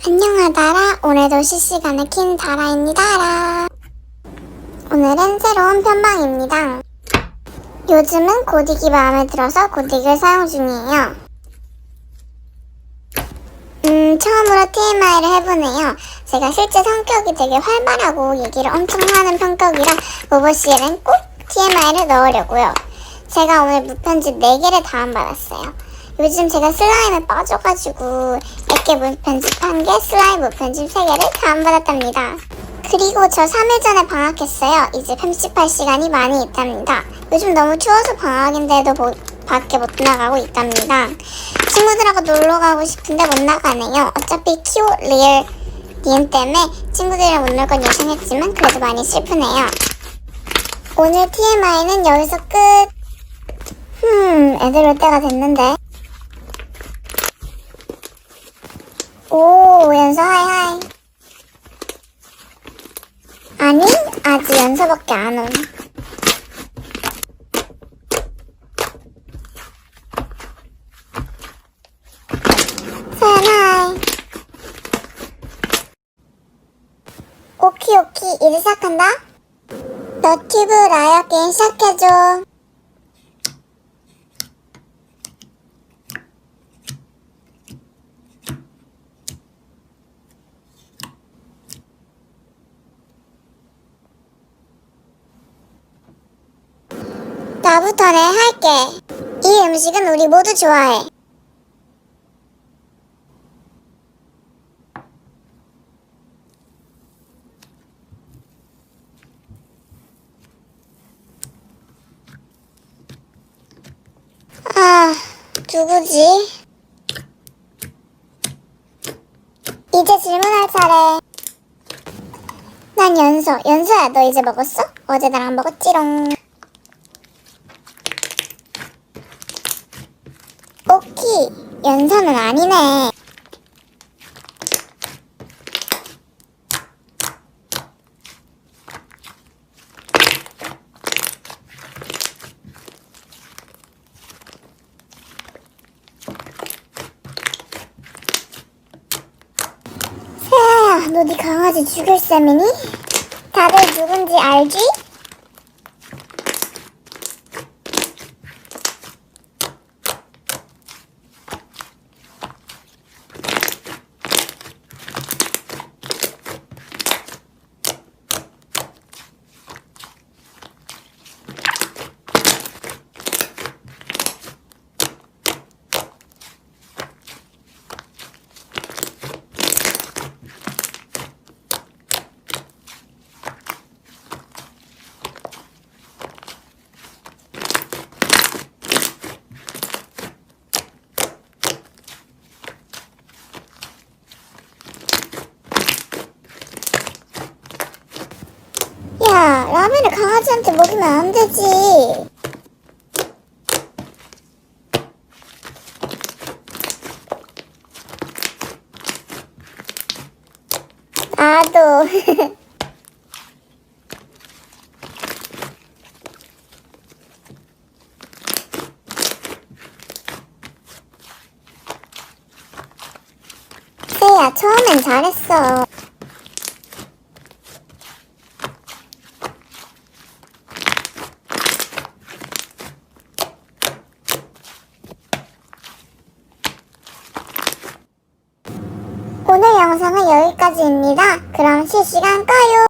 안녕하다라. 오늘도 실시간을 킨 다라입니다라. 오늘은 새로운 편방입니다. 요즘은 고딕이 마음에 들어서 고딕을 사용 중이에요. 처음으로 TMI를 해보네요. 제가 실제 성격이 되게 활발하고 얘기를 엄청 하는 성격이라 로봇CL은 꼭 TMI를 넣으려고요. 제가 오늘 무편집 4개를 다운받았어요. 요즘 제가 슬라임에 빠져가지고 액계 무편집 1개, 슬라임 무편집 3개를 다운받았답니다. 그리고 저 3일 전에 방학했어요. 이제 편집할 시간이 많이 있답니다. 요즘 너무 추워서 방학인데도 밖에 못 나가고 있답니다. 친구들하고 놀러 가고 싶은데 못 나가네요. 어차피 키오 리얼 DM 때문에 친구들이랑 못 놀 건 예상했지만 그래도 많이 슬프네요. 오늘 TMI는 여기서 끝. 애들 올 때가 됐는데. 오, 연서 하이하이. 아니, 아직 연서밖에 안 온. 서연 하이. 오키 이제 시작한다. 너튜브 라이어 게임 시작해줘. 나부터네 할게. 이 음식은 우리 모두 좋아해. 아, 누구지? 이제 질문할 차례. 난 연서야, 너 이제 먹었어? 어제 나랑 먹었지롱. 오키, 연서는 아니네. 세아야, 너 네 강아지 죽일 셈이니? 다들 누군지 알지? 야, 라면을 강아지한테 먹이면 안 되지. 나도. 세야, 처음엔 잘했어. 오늘 영상은 여기까지입니다. 그럼 실시간 꺼요.